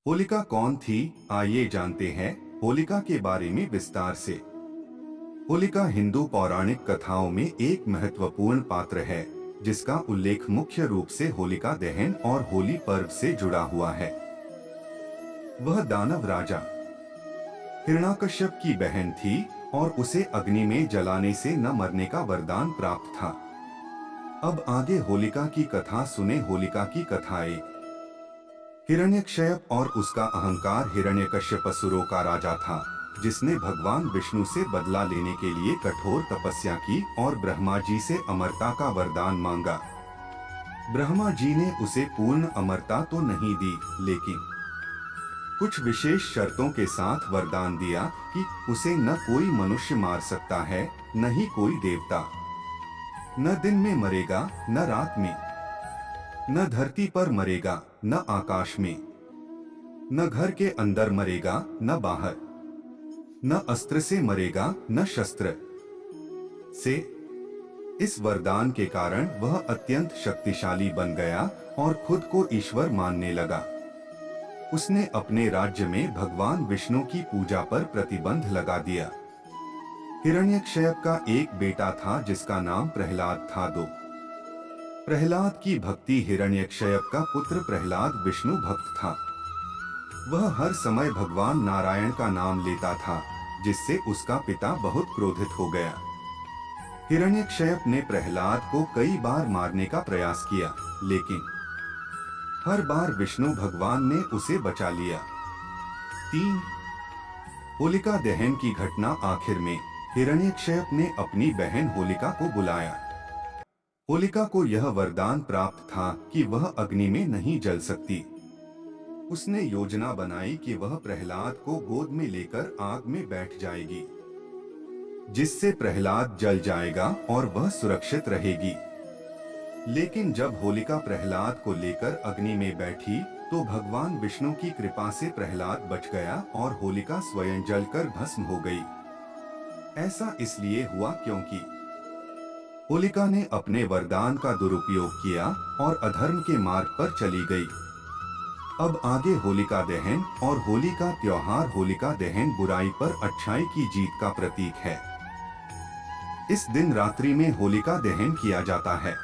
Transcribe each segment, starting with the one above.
होलिका कौन थी? आइए जानते हैं होलिका के बारे में विस्तार से। होलिका हिंदू पौराणिक कथाओं में एक महत्वपूर्ण पात्र है, जिसका उल्लेख मुख्य रूप से होलिका दहन और होली पर्व से जुड़ा हुआ है। वह दानव राजा हिरण्याकश्यप की बहन थी और उसे अग्नि में जलाने से न मरने का वरदान प्राप्त था। अब आगे होलिका की कथा सुने। होलिका की कथा एक। हिरण्यकश्यप और उसका अहंकार। हिरण्यकश्यप असुरों का राजा था, जिसने भगवान विष्णु से बदला लेने के लिए कठोर तपस्या की और ब्रह्मा जी से अमरता का वरदान मांगा। ब्रह्मा जी ने उसे पूर्ण अमरता तो नहीं दी, लेकिन कुछ विशेष शर्तों के साथ वरदान दिया कि उसे न कोई मनुष्य मार सकता है, न ही कोई देवता। न दिन में मरेगा, न रात में। न धरती पर मरेगा, न आकाश में। न घर के अंदर मरेगा, न बाहर। न अस्त्र से मरेगा, न शस्त्र से। इस वरदान के कारण वह अत्यंत शक्तिशाली बन गया और खुद को ईश्वर मानने लगा। उसने अपने राज्य में भगवान विष्णु की पूजा पर प्रतिबंध लगा दिया। हिरण्यकश्यप का एक बेटा था, जिसका नाम प्रहलाद था। प्रहलाद की भक्ति। हिरण्यकश्यप का पुत्र प्रहलाद विष्णु भक्त था। वह हर समय भगवान नारायण का नाम लेता था, जिससे उसका पिता बहुत क्रोधित हो गया। हिरण्यकश्यप ने प्रहलाद को कई बार मारने का प्रयास किया, लेकिन हर बार विष्णु भगवान ने उसे बचा लिया। 3. होलिका दहन की घटना। आखिर में हिरण्यकश्यप ने अपनी बहन होलिका को बुलाया। होलिका को यह वरदान प्राप्त था कि वह अग्नि में नहीं जल सकती। उसने योजना बनाई कि वह प्रहलाद को गोद में लेकर आग में बैठ जाएगी, जिससे प्रहलाद जल जाएगा और वह सुरक्षित रहेगी। लेकिन जब होलिका प्रहलाद को लेकर अग्नि में बैठी, तो भगवान विष्णु की कृपा से प्रहलाद बच गया और होलिका स्वयं जलकर भस्म हो गई। ऐसा इसलिए हुआ क्योंकि होलिका ने अपने वरदान का दुरुपयोग किया और अधर्म के मार्ग पर चली गई। अब आगे होलिका दहन और होली का त्योहार। होलिका दहन बुराई पर अच्छाई की जीत का प्रतीक है। इस दिन रात्रि में होलिका दहन किया जाता है,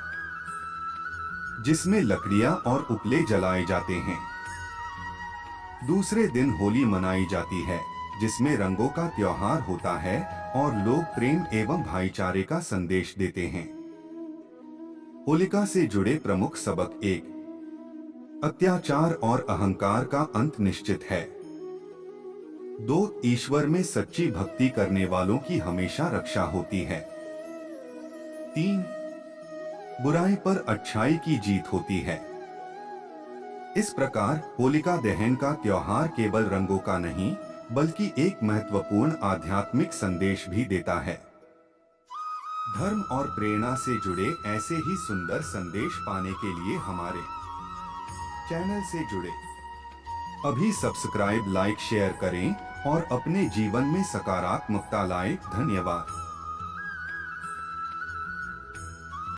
जिसमें लकड़ियां और उपले जलाए जाते हैं। दूसरे दिन होली मनाई जाती है, जिसमें रंगों का त्योहार होता है और लोग प्रेम एवं भाईचारे का संदेश देते हैं। होलिका से जुड़े प्रमुख सबक। 1. अत्याचार और अहंकार का अंत निश्चित है। 2. ईश्वर में सच्ची भक्ति करने वालों की हमेशा रक्षा होती है। 3. बुराई पर अच्छाई की जीत होती है। इस प्रकार होलिका दहन का त्योहार केवल रंगों का नहीं, बल्कि एक महत्वपूर्ण आध्यात्मिक संदेश भी देता है। धर्म और प्रेरणा से जुड़े ऐसे ही सुंदर संदेश पाने के लिए हमारे चैनल से जुड़े अभी सब्सक्राइब, लाइक, शेयर करें और अपने जीवन में सकारात्मकता लाएं। धन्यवाद।